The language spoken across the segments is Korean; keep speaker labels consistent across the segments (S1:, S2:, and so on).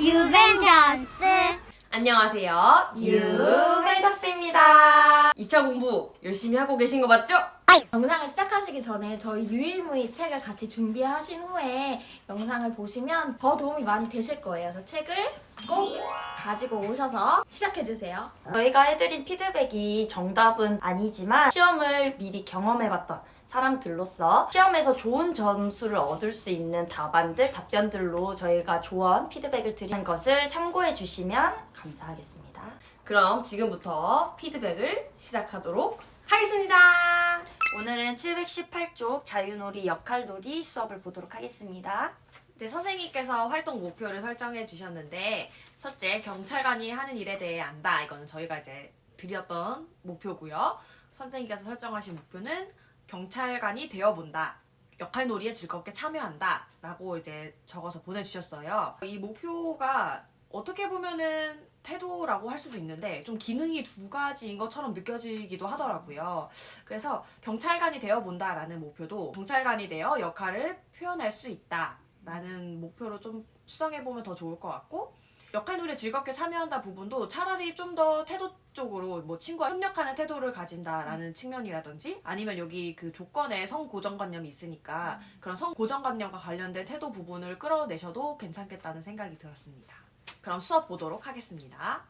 S1: 유벤져스.
S2: 안녕하세요. 유벤져스입니다. 2차 공부 열심히 하고 계신 거 맞죠?
S3: 영상을 시작하시기 전에 저희 유일무이 책을 같이 준비하신 후에 영상을 보시면 더 도움이 많이 되실 거예요. 그래서 책을 꼭 가지고 오셔서 시작해주세요.
S4: 저희가 해드린 피드백이 정답은 아니지만 시험을 미리 경험해봤던 사람들로서 시험에서 좋은 점수를 얻을 수 있는 답변들로 저희가 조언, 피드백을 드리는 것을 참고해 주시면 감사하겠습니다.
S2: 그럼 지금부터 피드백을 시작하도록 하겠습니다.
S4: 오늘은 718쪽 자유놀이, 역할놀이 수업을 보도록 하겠습니다.
S2: 이제 선생님께서 활동 목표를 설정해 주셨는데 첫째, 경찰관이 하는 일에 대해 안다. 이거는 저희가 이제 드렸던 목표고요. 선생님께서 설정하신 목표는 경찰관이 되어본다. 역할놀이에 즐겁게 참여한다. 라고 이제 적어서 보내주셨어요. 이 목표가 어떻게 보면은 태도라고 할 수도 있는데 좀 기능이 두 가지인 것처럼 느껴지기도 하더라고요. 그래서 경찰관이 되어본다 라는 목표도 경찰관이 되어 역할을 표현할 수 있다 라는 목표로 좀 수정해보면 더 좋을 것 같고, 역할놀이에 즐겁게 참여한다 부분도 차라리 좀 더 태도 쪽으로 뭐 친구와 협력하는 태도를 가진다라는 측면이라든지, 아니면 여기 그 조건에 성고정관념이 있으니까 그런 성고정관념과 관련된 태도 부분을 끌어내셔도 괜찮겠다는 생각이 들었습니다. 그럼 수업 보도록 하겠습니다.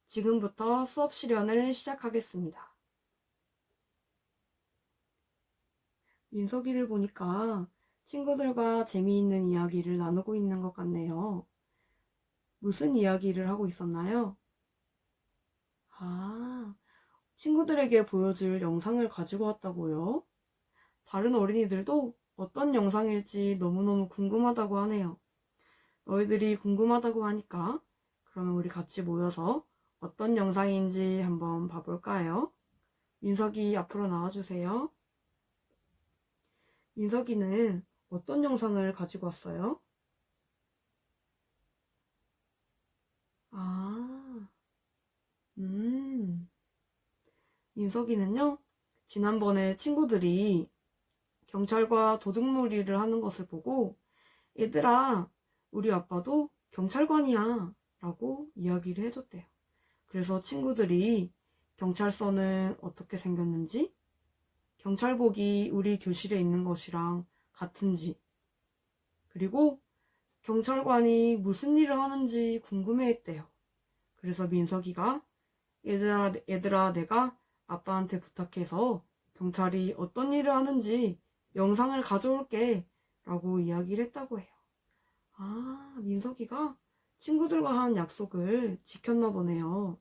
S5: 지금부터 수업 실연을 시작하겠습니다. 민석이를 보니까 친구들과 재미있는 이야기를 나누고 있는 것 같네요. 무슨 이야기를 하고 있었나요? 아, 친구들에게 보여줄 영상을 가지고 왔다고요? 다른 어린이들도 어떤 영상일지 너무너무 궁금하다고 하네요. 너희들이 궁금하다고 하니까 그러면 우리 같이 모여서 어떤 영상인지 한번 봐볼까요? 민석이 앞으로 나와주세요. 민석이는 어떤 영상을 가지고 왔어요? 아, 민석이는요, 지난번에 친구들이 경찰과 도둑놀이를 하는 것을 보고 얘들아, 우리 아빠도 경찰관이야 라고 이야기를 해줬대요. 그래서 친구들이 경찰서는 어떻게 생겼는지, 경찰복이 우리 교실에 있는 것이랑 같은지, 그리고 경찰관이 무슨 일을 하는지 궁금해했대요. 그래서 민석이가 얘들아 내가 아빠한테 부탁해서 경찰이 어떤 일을 하는지 영상을 가져올게 라고 이야기를 했다고 해요. 아, 민석이가 친구들과 한 약속을 지켰나 보네요.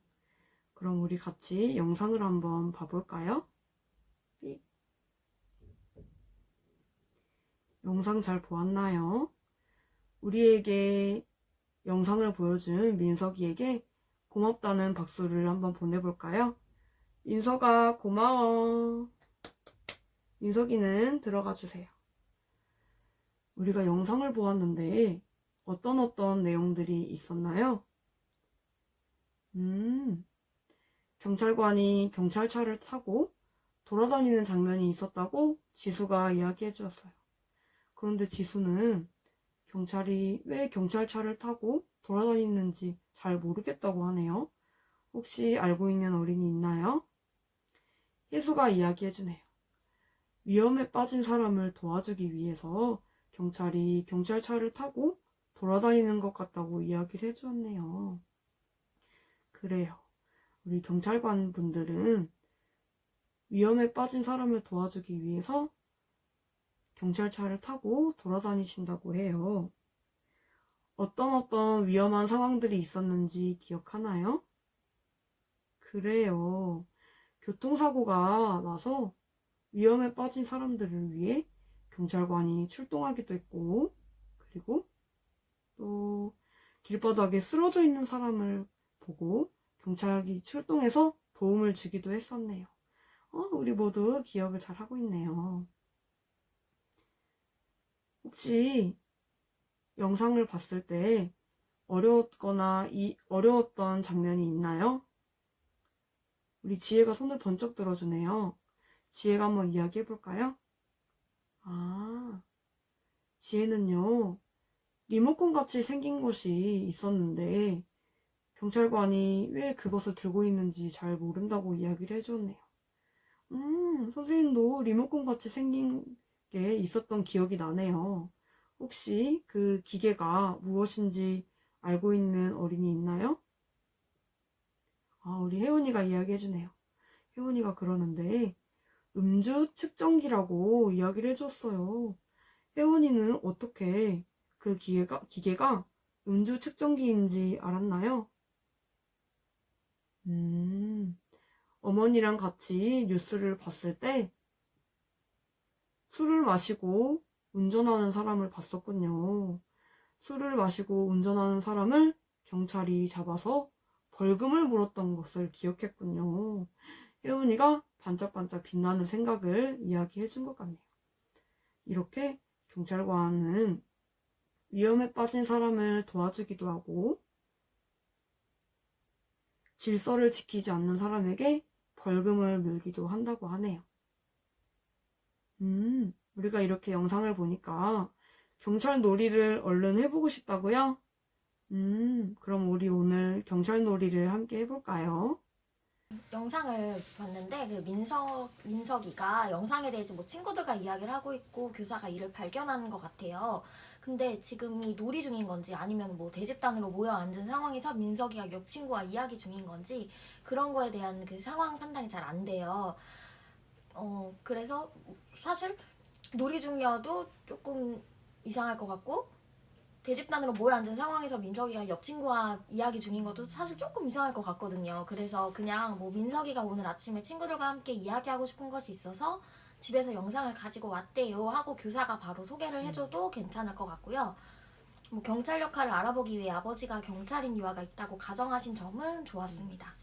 S5: 그럼 우리 같이 영상을 한번 봐볼까요? 영상 잘 보았나요? 우리에게 영상을 보여준 민석이에게 고맙다는 박수를 한번 보내볼까요? 민석아, 고마워. 민석이는 들어가 주세요. 우리가 영상을 보았는데 어떤 내용들이 있었나요? 경찰관이 경찰차를 타고 돌아다니는 장면이 있었다고 지수가 이야기해 주었어요. 그런데 지수는 경찰이 왜 경찰차를 타고 돌아다니는지 잘 모르겠다고 하네요. 혹시 알고 있는 어린이 있나요? 혜수가 이야기해주네요. 위험에 빠진 사람을 도와주기 위해서 경찰이 경찰차를 타고 돌아다니는 것 같다고 이야기를 해주었네요. 그래요. 우리 경찰관 분들은 위험에 빠진 사람을 도와주기 위해서 경찰차를 타고 돌아다니신다고 해요. 어떤 위험한 상황들이 있었는지 기억하나요? 그래요. 교통사고가 나서 위험에 빠진 사람들을 위해 경찰관이 출동하기도 했고, 그리고 또 길바닥에 쓰러져 있는 사람을 보고 경찰이 출동해서 도움을 주기도 했었네요. 우리 모두 기억을 잘 하고 있네요. 혹시 영상을 봤을 때 어려웠던 장면이 있나요? 우리 지혜가 손을 번쩍 들어주네요. 지혜가 한번 이야기해 볼까요? 뒤에는요, 리모컨 같이 생긴 것이 있었는데, 경찰관이 왜 그것을 들고 있는지 잘 모른다고 이야기를 해주었네요. 선생님도 리모컨 같이 생긴 게 있었던 기억이 나네요. 혹시 그 기계가 무엇인지 알고 있는 어린이 있나요? 우리 혜원이가 이야기해주네요. 혜원이가 그러는데, 음주 측정기라고 이야기를 해줬어요. 혜원이는 어떻게 그 기계가 음주 측정기인지 알았나요? 어머니랑 같이 뉴스를 봤을 때 술을 마시고 운전하는 사람을 봤었군요. 술을 마시고 운전하는 사람을 경찰이 잡아서 벌금을 물었던 것을 기억했군요. 혜원이가 반짝반짝 빛나는 생각을 이야기해 준 것 같네요. 이렇게 경찰관은 위험에 빠진 사람을 도와주기도 하고 질서를 지키지 않는 사람에게 벌금을 물기도 한다고 하네요. 우리가 이렇게 영상을 보니까 경찰 놀이를 얼른 해보고 싶다고요? 그럼 우리 오늘 경찰 놀이를 함께 해볼까요?
S3: 영상을 봤는데 그 민석이가 영상에 대해서 뭐 친구들과 이야기를 하고 있고 교사가 이를 발견하는 것 같아요. 근데 지금 이 놀이 중인 건지 아니면 뭐 대집단으로 모여 앉은 상황에서 민석이가 옆 친구와 이야기 중인 건지 그런 거에 대한 그 상황 판단이 잘 안 돼요. 그래서 사실 놀이 중이어도 조금 이상할 것 같고 대집단으로 모여 앉은 상황에서 민석이가 옆 친구와 이야기 중인 것도 사실 조금 이상할 것 같거든요. 그래서 그냥 뭐 민석이가 오늘 아침에 친구들과 함께 이야기하고 싶은 것이 있어서 집에서 영상을 가지고 왔대요 하고 교사가 바로 소개를 해줘도 괜찮을 것 같고요. 뭐 경찰 역할을 알아보기 위해 아버지가 경찰인 유아가 있다고 가정하신 점은 좋았습니다.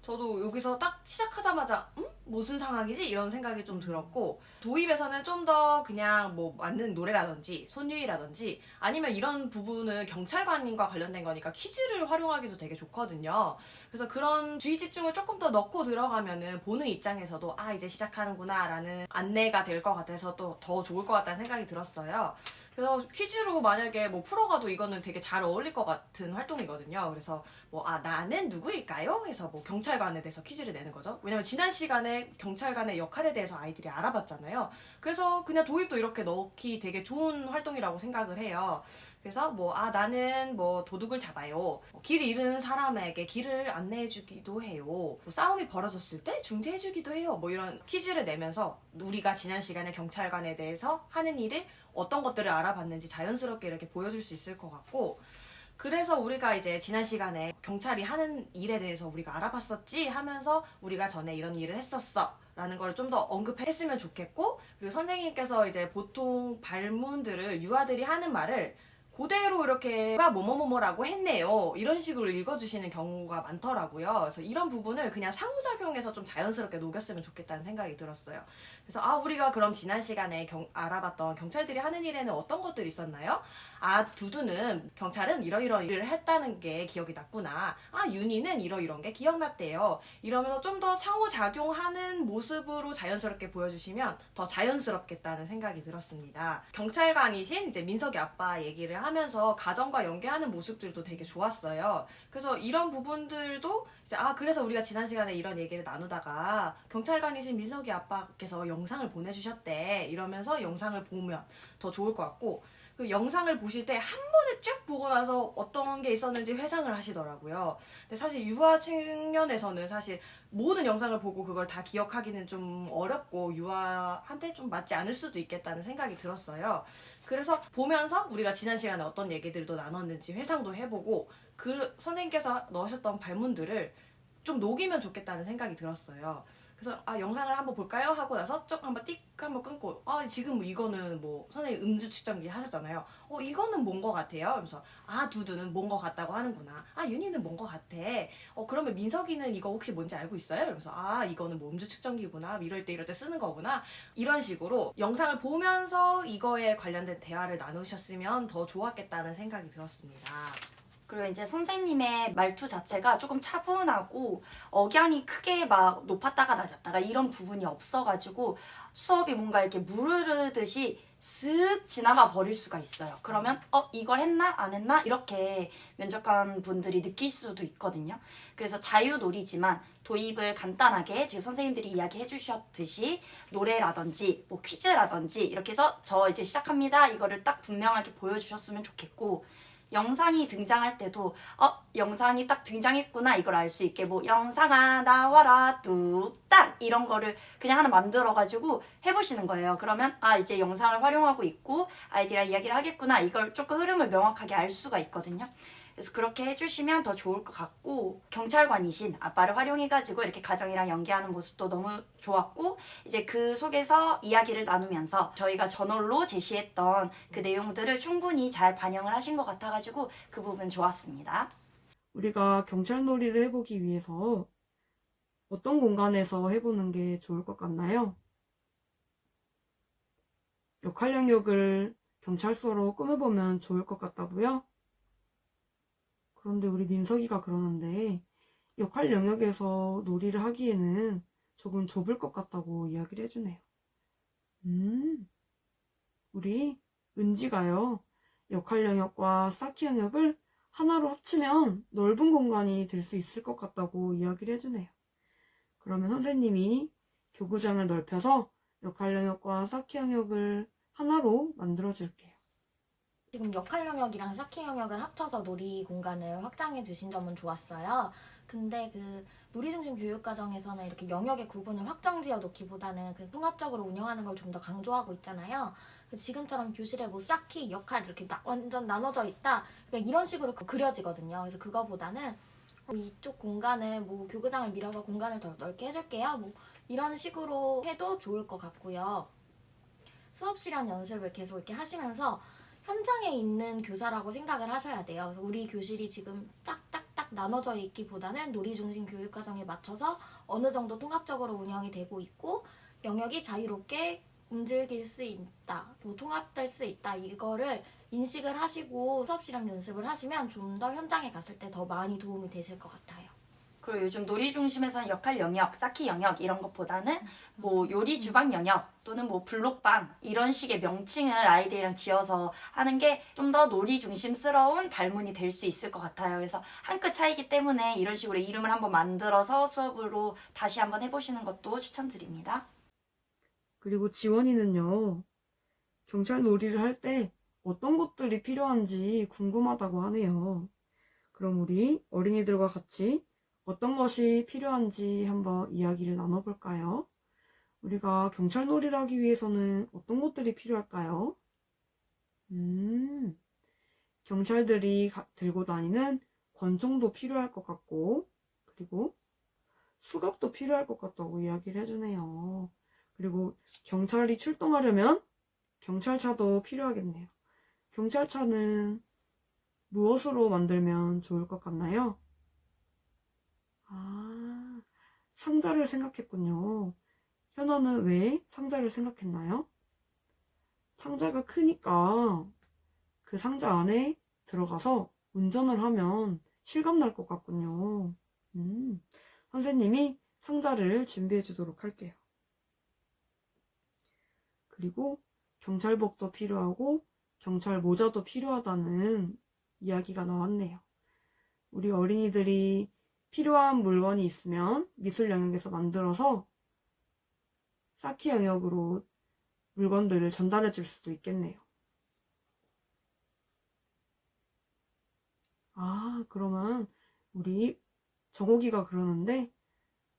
S2: 저도 여기서 딱 시작하자마자 무슨 상황이지? 이런 생각이 좀 들었고 도입에서는 좀 더 그냥 뭐 맞는 노래라든지 손유희라든지 아니면 이런 부분은 경찰관님과 관련된 거니까 퀴즈를 활용하기도 되게 좋거든요. 그래서 그런 주의 집중을 조금 더 넣고 들어가면은 보는 입장에서도 이제 시작하는구나 라는 안내가 될 것 같아서 또 더 좋을 것 같다는 생각이 들었어요. 그래서 퀴즈로 만약에 뭐 풀어가도 이거는 되게 잘 어울릴 것 같은 활동이거든요. 그래서 뭐 나는 누구일까요? 해서 뭐 경찰관에 대해서 퀴즈를 내는 거죠. 왜냐면 지난 시간에 경찰관의 역할에 대해서 아이들이 알아봤잖아요. 그래서 그냥 도입도 이렇게 넣기 되게 좋은 활동이라고 생각을 해요. 그래서 뭐 나는 뭐 도둑을 잡아요. 길 잃은 사람에게 길을 안내해주기도 해요. 뭐 싸움이 벌어졌을 때 중재해주기도 해요. 뭐 이런 퀴즈를 내면서 우리가 지난 시간에 경찰관에 대해서 하는 일을 어떤 것들을 알아봤는지 자연스럽게 이렇게 보여줄 수 있을 것 같고 그래서 우리가 이제 지난 시간에 경찰이 하는 일에 대해서 우리가 알아봤었지 하면서 우리가 전에 이런 일을 했었어 라는 걸 좀 더 언급했으면 좋겠고 그리고 선생님께서 이제 보통 발문들을 유아들이 하는 말을 그대로 이렇게 뭐뭐뭐뭐라고 했네요. 이런 식으로 읽어주시는 경우가 많더라고요. 그래서 이런 부분을 그냥 상호작용해서 좀 자연스럽게 녹였으면 좋겠다는 생각이 들었어요. 그래서 우리가 그럼 지난 시간에 알아봤던 경찰들이 하는 일에는 어떤 것들이 있었나요? 두두는 경찰은 이러이러한 일을 했다는 게 기억이 났구나. 윤희는 이러이러한 게 기억났대요. 이러면서 좀 더 상호작용하는 모습으로 자연스럽게 보여주시면 더 자연스럽겠다는 생각이 들었습니다. 경찰관이신 이제 민석이 아빠 얘기를 하면서 가정과 연계하는 모습들도 되게 좋았어요. 그래서 이런 부분들도 이제 그래서 우리가 지난 시간에 이런 얘기를 나누다가 경찰관이신 민석이 아빠께서 영상을 보내주셨대. 이러면서 영상을 보면 더 좋을 것 같고 그 영상을 보실 때 한 번에 쭉 보고 나서 어떤 게 있었는지 회상을 하시더라고요. 근데 사실 유아 측면에서는 사실 모든 영상을 보고 그걸 다 기억하기는 좀 어렵고 유아한테 좀 맞지 않을 수도 있겠다는 생각이 들었어요. 그래서 보면서 우리가 지난 시간에 어떤 얘기들도 나눴는지 회상도 해보고 그 선생님께서 넣으셨던 발문들을 좀 녹이면 좋겠다는 생각이 들었어요. 그래서 영상을 한번 볼까요? 하고 나서 쭉 한번 띡 한번 끊고 지금 이거는 뭐 선생님 음주 측정기 하셨잖아요. 이거는 뭔 거 같아요? 그래서 두두는 뭔 거 같다고 하는구나. 윤희는 뭔 거 같아. 그러면 민석이는 이거 혹시 뭔지 알고 있어요? 그러면서 이거는 뭐 음주 측정기구나. 이럴 때 쓰는 거구나. 이런 식으로 영상을 보면서 이거에 관련된 대화를 나누셨으면 더 좋았겠다는 생각이 들었습니다.
S4: 그리고 이제 선생님의 말투 자체가 조금 차분하고 억양이 크게 막 높았다가 낮았다가 이런 부분이 없어가지고 수업이 뭔가 이렇게 무르르듯이 슥 지나가 버릴 수가 있어요. 그러면 이걸 했나 안 했나 이렇게 면접관 분들이 느낄 수도 있거든요. 그래서 자유놀이지만 도입을 간단하게 지금 선생님들이 이야기해 주셨듯이 노래라든지 뭐 퀴즈라든지 이렇게 해서 저 이제 시작합니다 이거를 딱 분명하게 보여주셨으면 좋겠고, 영상이 등장할 때도 영상이 딱 등장했구나 이걸 알 수 있게 뭐 영상아 나와라 뚝딱 이런 거를 그냥 하나 만들어가지고 해보시는 거예요. 그러면 이제 영상을 활용하고 있고 아이들이랑 이야기를 하겠구나 이걸 조금 흐름을 명확하게 알 수가 있거든요. 그래서 그렇게 해주시면 더 좋을 것 같고, 경찰관이신 아빠를 활용해가지고 이렇게 가정이랑 연계하는 모습도 너무 좋았고, 이제 그 속에서 이야기를 나누면서 저희가 저널로 제시했던 그 내용들을 충분히 잘 반영을 하신 것 같아가지고 그 부분 좋았습니다.
S5: 우리가 경찰놀이를 해보기 위해서 어떤 공간에서 해보는 게 좋을 것 같나요? 역할 영역을 경찰서로 꾸며보면 좋을 것 같다고요? 그런데 우리 민석이가 그러는데 역할 영역에서 놀이를 하기에는 조금 좁을 것 같다고 이야기를 해주네요. 우리 은지가요, 역할 영역과 쌓기 영역을 하나로 합치면 넓은 공간이 될 수 있을 것 같다고 이야기를 해주네요. 그러면 선생님이 교구장을 넓혀서 역할 영역과 쌓기 영역을 하나로 만들어줄게요.
S3: 지금 역할 영역이랑 쌓기 영역을 합쳐서 놀이 공간을 확장해 주신 점은 좋았어요. 근데 그 놀이 중심 교육 과정에서는 이렇게 영역의 구분을 확정 지어 놓기보다는 그 통합적으로 운영하는 걸 좀 더 강조하고 있잖아요. 지금처럼 교실에 뭐 쌓기, 역할 이렇게 완전 나눠져 있다. 그러니까 이런 식으로 그려지거든요. 그래서 그거보다는 이쪽 공간을 뭐 교구장을 밀어서 공간을 더 넓게 해줄게요. 뭐 이런 식으로 해도 좋을 것 같고요. 수업 시간 연습을 계속 이렇게 하시면서 현장에 있는 교사라고 생각을 하셔야 돼요. 그래서 우리 교실이 지금 딱딱딱 나눠져 있기보다는 놀이 중심 교육 과정에 맞춰서 어느 정도 통합적으로 운영이 되고 있고 영역이 자유롭게 움직일 수 있다, 뭐 통합될 수 있다, 이거를 인식을 하시고 수업 시간 연습을 하시면 좀 더 현장에 갔을 때 더 많이 도움이 되실 것 같아요.
S4: 그리고 요즘 놀이 중심에서는 역할 영역, 쌓기 영역 이런 것보다는 뭐 요리 주방 영역 또는 뭐 블록방 이런 식의 명칭을 아이들이랑 지어서 하는 게 좀 더 놀이 중심스러운 발문이 될 수 있을 것 같아요. 그래서 한 끗 차이기 때문에 이런 식으로 이름을 한번 만들어서 수업으로 다시 한번 해보시는 것도 추천드립니다.
S5: 그리고 지원이는요, 경찰 놀이를 할 때 어떤 것들이 필요한지 궁금하다고 하네요. 그럼 우리 어린이들과 같이 어떤 것이 필요한지 한번 이야기를 나눠볼까요? 우리가 경찰 놀이를 하기 위해서는 어떤 것들이 필요할까요? 경찰들이 들고 다니는 권총도 필요할 것 같고, 그리고 수갑도 필요할 것 같다고 이야기를 해주네요. 그리고 경찰이 출동하려면 경찰차도 필요하겠네요. 경찰차는 무엇으로 만들면 좋을 것 같나요? 상자를 생각했군요. 현아는 왜 상자를 생각했나요? 상자가 크니까 그 상자 안에 들어가서 운전을 하면 실감 날 것 같군요. 선생님이 상자를 준비해 주도록 할게요. 그리고 경찰복도 필요하고 경찰 모자도 필요하다는 이야기가 나왔네요. 우리 어린이들이 필요한 물건이 있으면 미술 영역에서 만들어서 쌓기 영역으로 물건들을 전달해 줄 수도 있겠네요. 그러면 우리 정옥이가 그러는데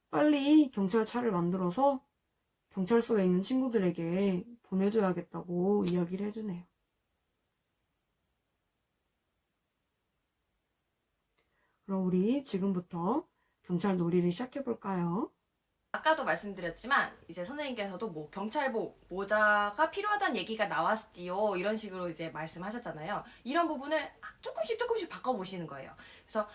S5: 빨리 경찰차를 만들어서 경찰서에 있는 친구들에게 보내줘야겠다고 이야기를 해주네요. 그럼 우리 지금부터 경찰 놀이를 시작해볼까요?
S2: 아까도 말씀드렸지만 이제 선생님께서도 뭐 경찰복, 모자가 필요하다는 얘기가 나왔지요. 이런 식으로 이제 말씀하셨잖아요. 이런 부분을 조금씩 바꿔보시는 거예요. 그래서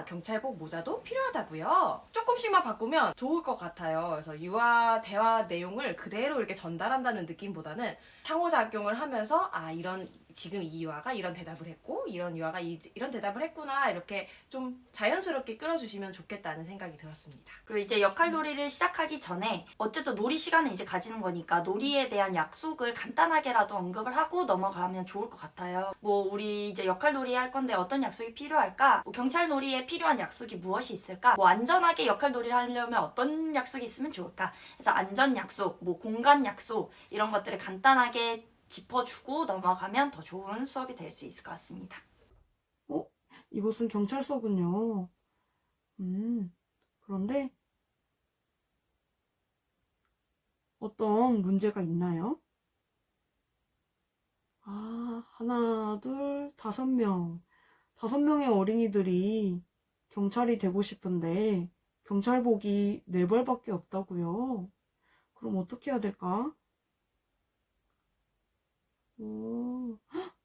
S2: 경찰복, 모자도 필요하다고요. 조금씩만 바꾸면 좋을 것 같아요. 그래서 유아 대화 내용을 그대로 이렇게 전달한다는 느낌보다는 상호작용을 하면서 이런 지금 이 유아가 이런 대답을 했고 이런 유아가 이런 대답을 했구나 이렇게 좀 자연스럽게 끌어주시면 좋겠다는 생각이 들었습니다.
S4: 그리고 이제 역할놀이를 시작하기 전에 어쨌든 놀이 시간을 이제 가지는 거니까 놀이에 대한 약속을 간단하게라도 언급을 하고 넘어가면 좋을 것 같아요. 뭐 우리 이제 역할놀이 할 건데 어떤 약속이 필요할까? 뭐 경찰놀이에 필요한 약속이 무엇이 있을까? 뭐 안전하게 역할놀이를 하려면 어떤 약속이 있으면 좋을까? 그래서 안전 약속, 뭐 공간 약속 이런 것들을 간단하게 짚어주고 넘어가면 더 좋은 수업이 될 수 있을 것 같습니다.
S5: 이곳은 경찰서군요. 그런데 어떤 문제가 있나요? 하나, 둘, 5명. 5명의 어린이들이 경찰이 되고 싶은데 경찰복이 4벌밖에 없다고요. 그럼 어떻게 해야 될까?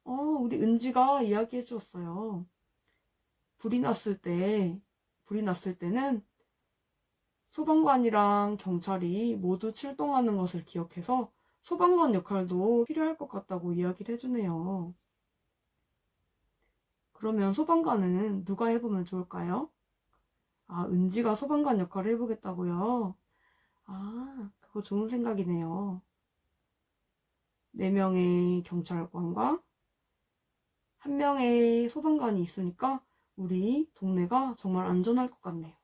S5: 우리 은지가 이야기해 주었어요. 불이 났을 때는 소방관이랑 경찰이 모두 출동하는 것을 기억해서 소방관 역할도 필요할 것 같다고 이야기를 해주네요. 그러면 소방관은 누가 해보면 좋을까요? 은지가 소방관 역할을 해보겠다고요? 그거 좋은 생각이네요. 4명의 경찰관과 1명의 소방관이 있으니까 우리 동네가 정말 안전할 것 같네요.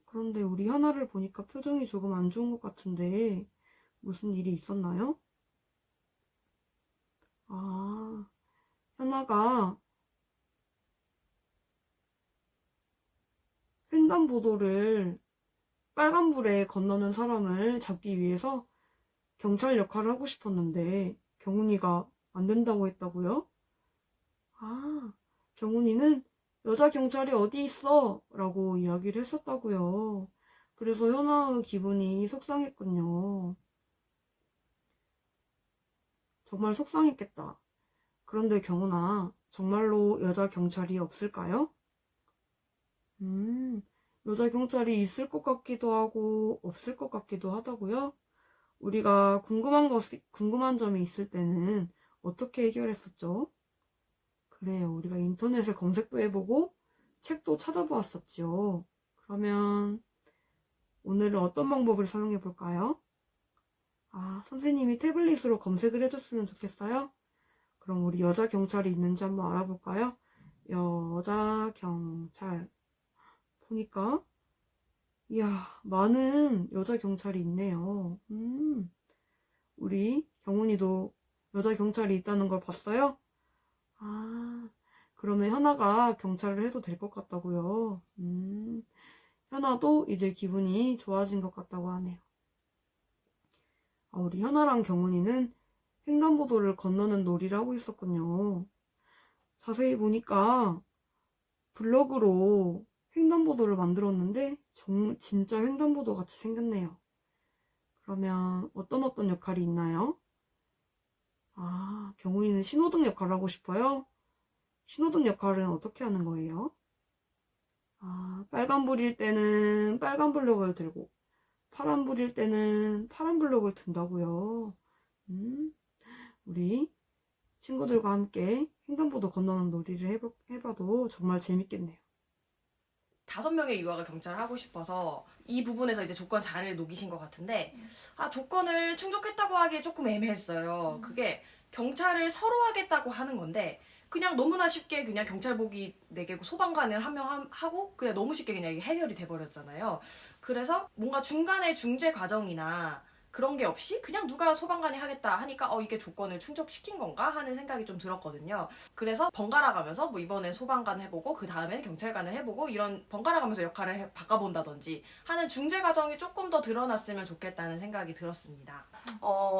S5: 그런데 우리 현아를 보니까 표정이 조금 안 좋은 것 같은데 무슨 일이 있었나요? 현아가 횡단보도를 빨간불에 건너는 사람을 잡기 위해서 경찰 역할을 하고 싶었는데 경훈이가 안 된다고 했다고요? 경훈이는 여자 경찰이 어디 있어? 라고 이야기를 했었다고요. 그래서 현아의 기분이 속상했군요. 정말 속상했겠다. 그런데 경훈아, 정말로 여자 경찰이 없을까요? 여자 경찰이 있을 것 같기도 하고 없을 것 같기도 하다고요? 우리가 궁금한 점이 있을 때는 어떻게 해결했었죠? 그래요. 우리가 인터넷에 검색도 해보고 책도 찾아보았었죠. 그러면 오늘은 어떤 방법을 사용해 볼까요? 선생님이 태블릿으로 검색을 해줬으면 좋겠어요. 그럼 우리 여자 경찰이 있는지 한번 알아볼까요? 여자 경찰 보니까 이야, 많은 여자 경찰이 있네요. 우리 경훈이도 여자 경찰이 있다는 걸 봤어요? 그러면 현아가 경찰을 해도 될 것 같다고요. 현아도 이제 기분이 좋아진 것 같다고 하네요. 우리 현아랑 경훈이는 횡단보도를 건너는 놀이를 하고 있었군요. 자세히 보니까 블럭으로 횡단보도를 만들었는데 진짜 횡단보도 같이 생겼네요. 그러면 어떤 역할이 있나요? 경훈이는 신호등 역할을 하고 싶어요? 신호등 역할은 어떻게 하는 거예요? 빨간불일 때는 빨간 블럭을 들고 파란불일 때는 파란 블럭을 든다고요. 우리 친구들과 함께 횡단보도 건너는 놀이를 해봐도 정말 재밌겠네요.
S2: 5명의 유아가 경찰을 하고 싶어서 이 부분에서 이제 조건 잘 녹이신 것 같은데 조건을 충족했다고 하기에 조금 애매했어요. 그게 경찰을 서로 하겠다고 하는 건데 그냥 너무나 쉽게 그냥 경찰복이 4개고 소방관을 1명 하고 그냥 너무 쉽게 그냥 이게 해결이 돼버렸잖아요. 그래서 뭔가 중간에 중재 과정이나 그런 게 없이 그냥 누가 소방관이 하겠다 하니까 이게 조건을 충족시킨 건가 하는 생각이 좀 들었거든요. 그래서 번갈아 가면서 뭐 이번엔 소방관 해보고 그 다음엔 경찰관을 해보고 이런 번갈아 가면서 역할을 바꿔본다든지 하는 중재 과정이 조금 더 드러났으면 좋겠다는 생각이 들었습니다.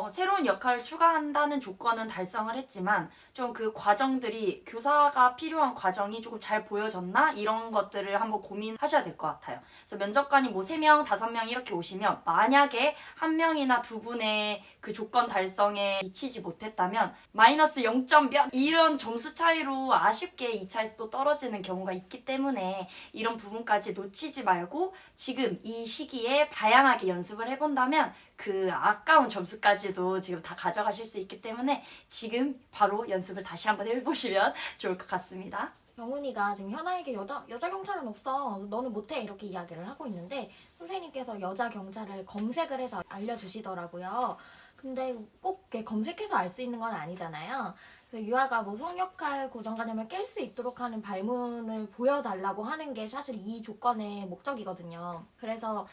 S4: 새로운 역할을 추가한다는 조건은 달성을 했지만 좀 그 과정들이 교사가 필요한 과정이 조금 잘 보여졌나? 이런 것들을 한번 고민하셔야 될 것 같아요. 그래서 면접관이 뭐 3명, 5명 이렇게 오시면 만약에 한 명이 명이나 두 분의 그 조건 달성에 미치지 못했다면 마이너스 0점 몇 이런 점수 차이로 아쉽게 2차에서 또 떨어지는 경우가 있기 때문에 이런 부분까지 놓치지 말고 지금 이 시기에 다양하게 연습을 해본다면 그 아까운 점수까지도 지금 다 가져가실 수 있기 때문에 지금 바로 연습을 다시 한번 해보시면 좋을 것 같습니다.
S3: 경훈이가 지금 현아에게 여자 경찰은 없어. 너는 못해. 이렇게 이야기를 하고 있는데 선생님께서 여자 경찰을 검색을 해서 알려주시더라고요. 근데 꼭 이렇게 검색해서 알 수 있는 건 아니잖아요. 그래서 유아가 뭐 성역할 고정관념을 깰 수 있도록 하는 발문을 보여달라고 하는 게 사실 이 조건의 목적이거든요. 그래서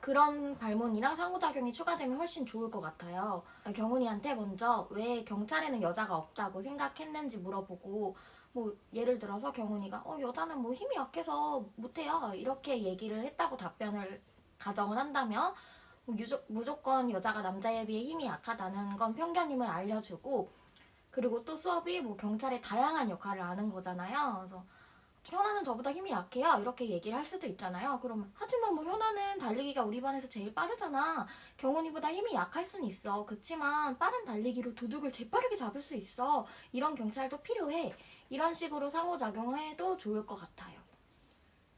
S3: 그런 발문이랑 상호작용이 추가되면 훨씬 좋을 것 같아요. 경훈이한테 먼저 왜 경찰에는 여자가 없다고 생각했는지 물어보고 뭐 예를 들어서 경훈이가 여자는 뭐 힘이 약해서 못해요 이렇게 얘기를 했다고 답변을 가정을 한다면 무조건 여자가 남자에 비해 힘이 약하다는 건 편견임을 알려주고 그리고 또 수업이 뭐 경찰의 다양한 역할을 아는 거잖아요. 그래서 현아는 저보다 힘이 약해요 이렇게 얘기를 할 수도 있잖아요. 그러면 하지만 뭐 현아는 달리기가 우리 반에서 제일 빠르잖아. 경훈이보다 힘이 약할 순 있어. 그치만 빠른 달리기로 도둑을 재빠르게 잡을 수 있어. 이런 경찰도 필요해. 이런 식으로 상호작용해도 좋을 것 같아요.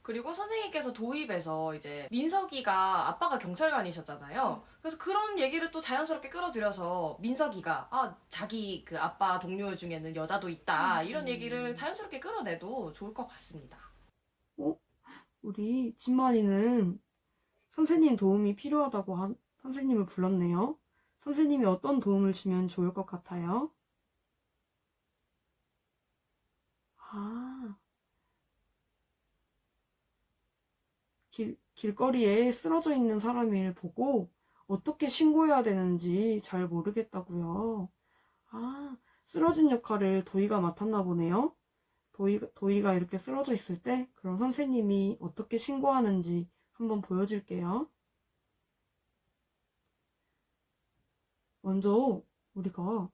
S2: 그리고 선생님께서 도입에서 이제 민석이가 아빠가 경찰관이셨잖아요. 그래서 그런 얘기를 또 자연스럽게 끌어들여서 민석이가 자기 그 아빠 동료 중에는 여자도 있다 이런 얘기를 자연스럽게 끌어내도 좋을 것 같습니다.
S5: 우리 진만이는 선생님 도움이 필요하다고 선생님을 불렀네요. 선생님이 어떤 도움을 주면 좋을 것 같아요? 길거리에 쓰러져 있는 사람을 보고 어떻게 신고해야 되는지 잘 모르겠다고요. 쓰러진 역할을 도희가 맡았나 보네요. 도희가 이렇게 쓰러져 있을 때 그럼 선생님이 어떻게 신고하는지 한번 보여줄게요. 먼저 우리가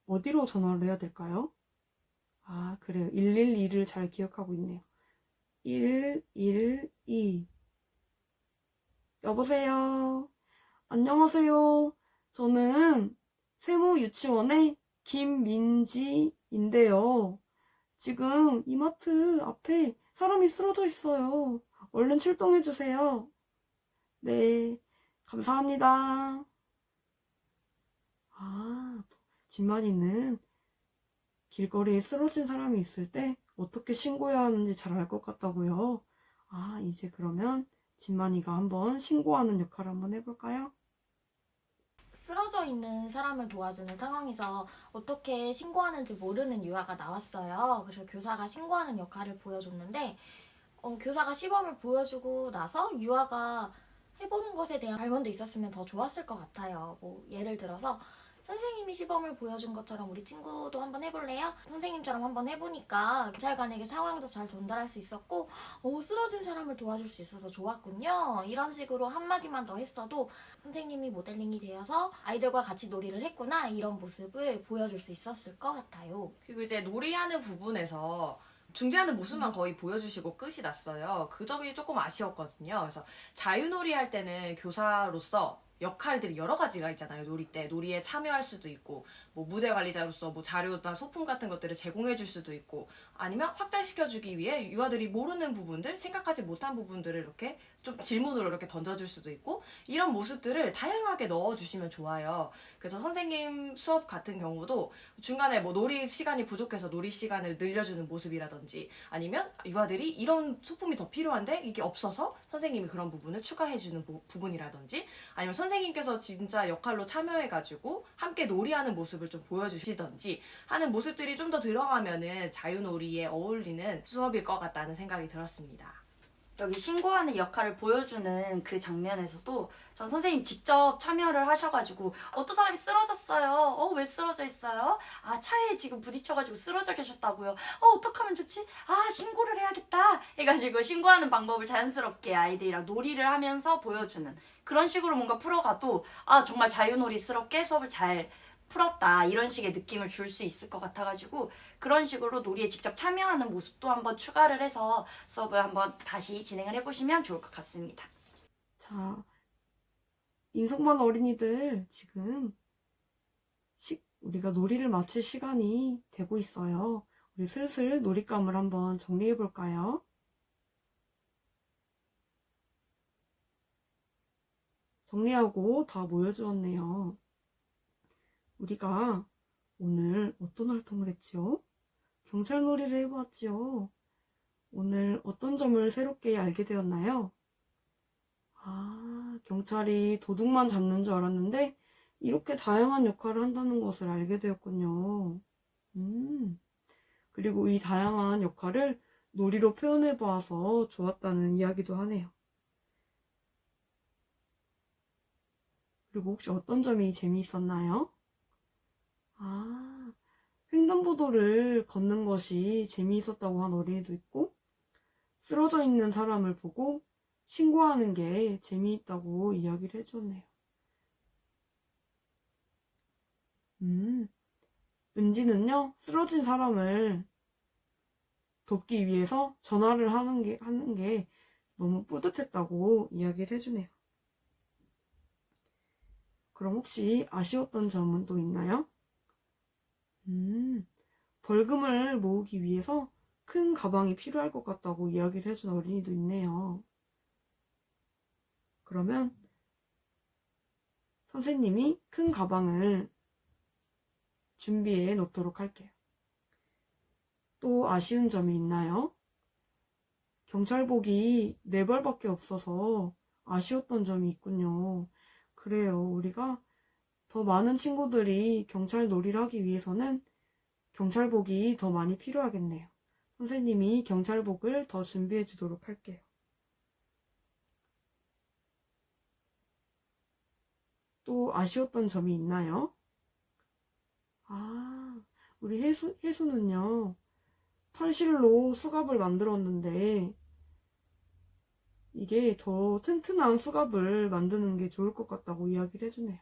S5: 어디로 전화를 해야 될까요? 그래요. 112를 잘 기억하고 있네요. 112. 여보세요. 안녕하세요. 저는 세모 유치원의 김민지인데요. 지금 이마트 앞에 사람이 쓰러져 있어요. 얼른 출동해주세요. 네, 감사합니다. 진만이는 길거리에 쓰러진 사람이 있을 때 어떻게 신고해야 하는지 잘 알 것 같다고요. 이제 그러면 진만이가 한번 신고하는 역할을 한번 해볼까요?
S3: 쓰러져 있는 사람을 도와주는 상황에서 어떻게 신고하는지 모르는 유아가 나왔어요. 그래서 교사가 신고하는 역할을 보여줬는데 교사가 시범을 보여주고 나서 유아가 해보는 것에 대한 발문도 있었으면 더 좋았을 것 같아요. 뭐 예를 들어서 선생님이 시범을 보여준 것처럼 우리 친구도 한번 해볼래요? 선생님처럼 한번 해보니까 경찰관에게 상황도 잘 전달할 수 있었고 쓰러진 사람을 도와줄 수 있어서 좋았군요. 이런 식으로 한마디만 더 했어도 선생님이 모델링이 되어서 아이들과 같이 놀이를 했구나 이런 모습을 보여줄 수 있었을 것 같아요.
S2: 그리고 이제 놀이하는 부분에서 중재하는 모습만 거의 보여주시고 끝이 났어요. 그 점이 조금 아쉬웠거든요. 그래서 자유놀이 할 때는 교사로서 역할들이 여러 가지가 있잖아요. 놀이 때 놀이에 참여할 수도 있고 뭐 무대 관리자로서 뭐 자료나 소품 같은 것들을 제공해 줄 수도 있고 아니면 확장시켜 주기 위해 유아들이 모르는 부분들, 생각하지 못한 부분들을 이렇게 좀 질문으로 이렇게 던져줄 수도 있고 이런 모습들을 다양하게 넣어주시면 좋아요. 그래서 선생님 수업 같은 경우도 중간에 뭐 놀이 시간이 부족해서 놀이 시간을 늘려주는 모습이라든지 아니면 유아들이 이런 소품이 더 필요한데 이게 없어서 선생님이 그런 부분을 추가해주는 부분이라든지 아니면 선생님께서 진짜 역할로 참여해가지고 함께 놀이하는 모습을 좀 보여주시던지 하는 모습들이 좀 더 들어가면은 자유놀이에 어울리는 수업일 것 같다는 생각이 들었습니다.
S4: 여기 신고하는 역할을 보여주는 그 장면에서도 전 선생님 직접 참여를 하셔가지고 어떤 사람이 쓰러졌어요. 왜 쓰러져 있어요? 차에 지금 부딪혀가지고 쓰러져 계셨다고요. 어떡하면 좋지? 신고를 해야겠다 해가지고 신고하는 방법을 자연스럽게 아이들이랑 놀이를 하면서 보여주는 그런 식으로 뭔가 풀어가도 정말 자유놀이스럽게 수업을 잘 풀었다 이런 식의 느낌을 줄 수 있을 것 같아가지고 그런 식으로 놀이에 직접 참여하는 모습도 한번 추가를 해서 수업을 한번 다시 진행을 해보시면 좋을 것 같습니다.
S5: 자, 인성반 어린이들 지금 우리가 놀이를 마칠 시간이 되고 있어요. 우리 슬슬 놀잇감을 한번 정리해 볼까요? 정리하고 다 모여주었네요. 우리가 오늘 어떤 활동을 했지요? 경찰놀이를 해보았지요. 오늘 어떤 점을 새롭게 알게 되었나요? 경찰이 도둑만 잡는 줄 알았는데 이렇게 다양한 역할을 한다는 것을 알게 되었군요. 그리고 이 다양한 역할을 놀이로 표현해 보아서 좋았다는 이야기도 하네요. 그리고 혹시 어떤 점이 재미있었나요? 횡단보도를 걷는 것이 재미있었다고 한 어린이도 있고, 쓰러져 있는 사람을 보고 신고하는 게 재미있다고 이야기를 해줬네요. 은지는요, 쓰러진 사람을 돕기 위해서 전화를 하는 게 너무 뿌듯했다고 이야기를 해주네요. 그럼 혹시 아쉬웠던 점은 또 있나요? 벌금을 모으기 위해서 큰 가방이 필요할 것 같다고 이야기를 해준 어린이도 있네요. 그러면 선생님이 큰 가방을 준비해 놓도록 할게요. 또 아쉬운 점이 있나요? 경찰복이 4벌밖에 없어서 아쉬웠던 점이 있군요. 그래요. 우리가 더 많은 친구들이 경찰 놀이를 하기 위해서는 경찰복이 더 많이 필요하겠네요. 선생님이 경찰복을 더 준비해 주도록 할게요. 또 아쉬웠던 점이 있나요? 우리 혜수는요, 털실로 수갑을 만들었는데 이게 더 튼튼한 수갑을 만드는 게 좋을 것 같다고 이야기를 해주네요.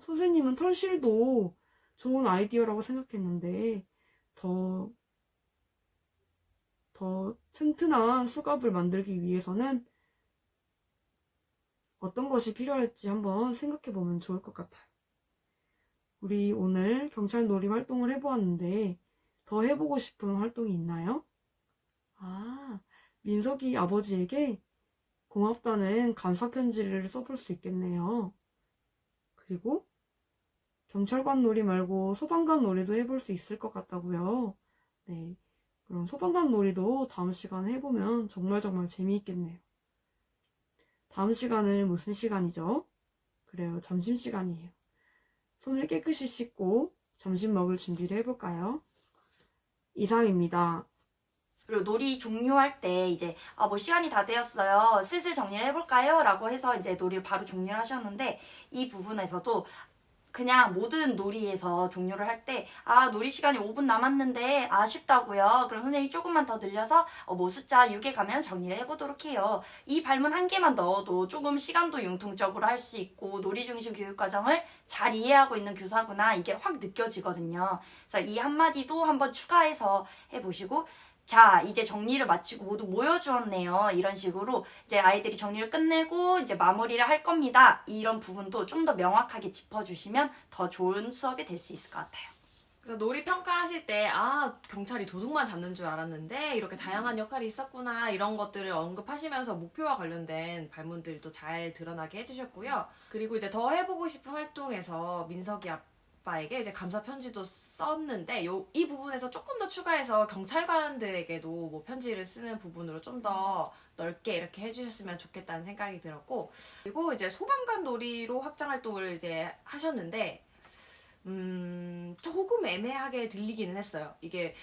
S5: 선생님은 털실도 좋은 아이디어라고 생각했는데 더 튼튼한 수갑을 만들기 위해서는 어떤 것이 필요할지 한번 생각해 보면 좋을 것 같아요. 우리 오늘 경찰놀이 활동을 해보았는데 더 해보고 싶은 활동이 있나요? 민석이 아버지에게 고맙다는 감사 편지를 써볼 수 있겠네요. 그리고 경찰관 놀이 말고 소방관 놀이도 해볼 수 있을 것 같다고요. 네, 그럼 소방관 놀이도 다음 시간에 해보면 정말 재미있겠네요. 다음 시간은 무슨 시간이죠? 그래요, 점심시간이에요. 손을 깨끗이 씻고 점심 먹을 준비를 해볼까요? 이상입니다.
S4: 그리고 놀이 종료할 때 이제 뭐 시간이 다 되었어요. 슬슬 정리를 해볼까요? 라고 해서 이제 놀이를 바로 종료를 하셨는데, 이 부분에서도 그냥 모든 놀이에서 종료를 할 때 놀이 시간이 5분 남았는데 아쉽다고요. 그럼 선생님이 조금만 더 늘려서 뭐 숫자 6에 가면 정리를 해보도록 해요. 이 발문 한 개만 넣어도 조금 시간도 융통적으로 할 수 있고 놀이 중심 교육 과정을 잘 이해하고 있는 교사구나, 이게 확 느껴지거든요. 그래서 이 한마디도 한번 추가해서 해보시고, 자, 이제 정리를 마치고 모두 모여주었네요. 이런 식으로 이제 아이들이 정리를 끝내고 이제 마무리를 할 겁니다. 이런 부분도 좀 더 명확하게 짚어주시면 더 좋은 수업이 될 수 있을 것 같아요.
S2: 그래서 놀이 평가하실 때 경찰이 도둑만 잡는 줄 알았는데 이렇게 다양한 역할이 있었구나, 이런 것들을 언급하시면서 목표와 관련된 발문들도 잘 드러나게 해주셨고요. 그리고 이제 더 해보고 싶은 활동에서 민석이 아빠에게 이제 감사 편지도 썼는데 이 부분에서 조금 더 추가해서 경찰관들에게도 뭐 편지를 쓰는 부분으로 좀 더 넓게 이렇게 해주셨으면 좋겠다는 생각이 들었고, 그리고 이제 소방관 놀이로 확장 활동을 이제 하셨는데 조금 애매하게 들리기는 했어요. 이게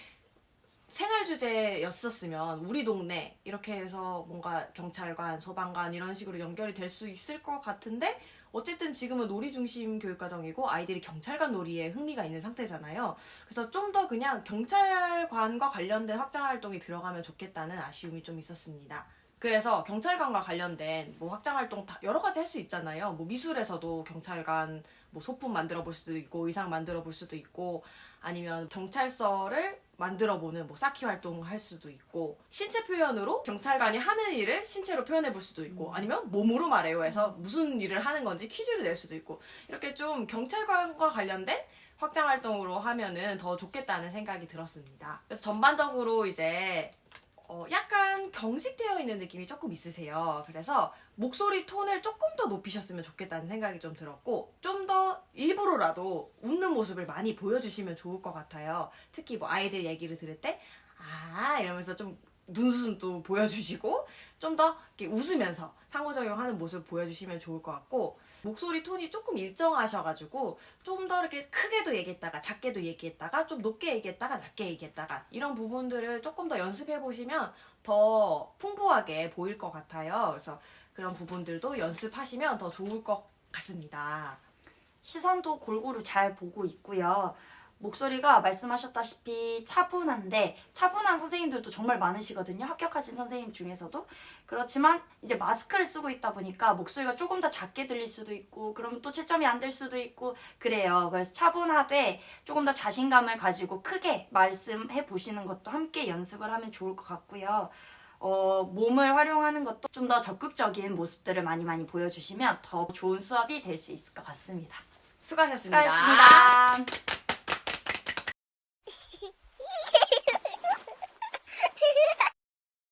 S2: 생활 주제였었으면 우리 동네 이렇게 해서 뭔가 경찰관, 소방관 이런 식으로 연결이 될 수 있을 것 같은데, 어쨌든 지금은 놀이 중심 교육과정이고 아이들이 경찰관 놀이에 흥미가 있는 상태잖아요. 그래서 좀 더 그냥 경찰관과 관련된 확장 활동이 들어가면 좋겠다는 아쉬움이 좀 있었습니다. 그래서 경찰관과 관련된 뭐 확장 활동 여러 가지 할 수 있잖아요. 뭐 미술에서도 경찰관 뭐 소품 만들어 볼 수도 있고 의상 만들어 볼 수도 있고, 아니면 경찰서를 만들어보는 뭐 쌓기 활동을 할 수도 있고, 신체 표현으로 경찰관이 하는 일을 신체로 표현해 볼 수도 있고, 아니면 몸으로 말해요 해서 무슨 일을 하는 건지 퀴즈를 낼 수도 있고, 이렇게 좀 경찰관과 관련된 확장 활동으로 하면은 더 좋겠다는 생각이 들었습니다. 그래서 전반적으로 이제 약간 경직되어 있는 느낌이 조금 있으세요. 그래서 목소리 톤을 조금 더 높이셨으면 좋겠다는 생각이 좀 들었고, 좀 더 일부러라도 웃는 모습을 많이 보여주시면 좋을 것 같아요. 특히 뭐 아이들 얘기를 들을 때 이러면서 좀 눈웃음도 보여주시고, 좀 더 이렇게 웃으면서 상호작용하는 모습을 보여주시면 좋을 것 같고, 목소리 톤이 조금 일정하셔가지고 좀 더 이렇게 크게도 얘기했다가 작게도 얘기했다가 좀 높게 얘기했다가 낮게 얘기했다가 이런 부분들을 조금 더 연습해 보시면 더 풍부하게 보일 것 같아요. 그래서 그런 부분들도 연습하시면 더 좋을 것 같습니다.
S4: 시선도 골고루 잘 보고 있고요. 목소리가 말씀하셨다시피 차분한데, 차분한 선생님들도 정말 많으시거든요. 합격하신 선생님 중에서도. 그렇지만 이제 마스크를 쓰고 있다 보니까 목소리가 조금 더 작게 들릴 수도 있고, 그러면 또 채점이 안 될 수도 있고 그래요. 그래서 차분하되 조금 더 자신감을 가지고 크게 말씀해 보시는 것도 함께 연습을 하면 좋을 것 같고요. 몸을 활용하는 것도 좀 더 적극적인 모습들을 많이 보여주시면 더 좋은 수업이 될 수 있을 것 같습니다.
S2: 수고하셨습니다.
S4: 수고하셨습니다.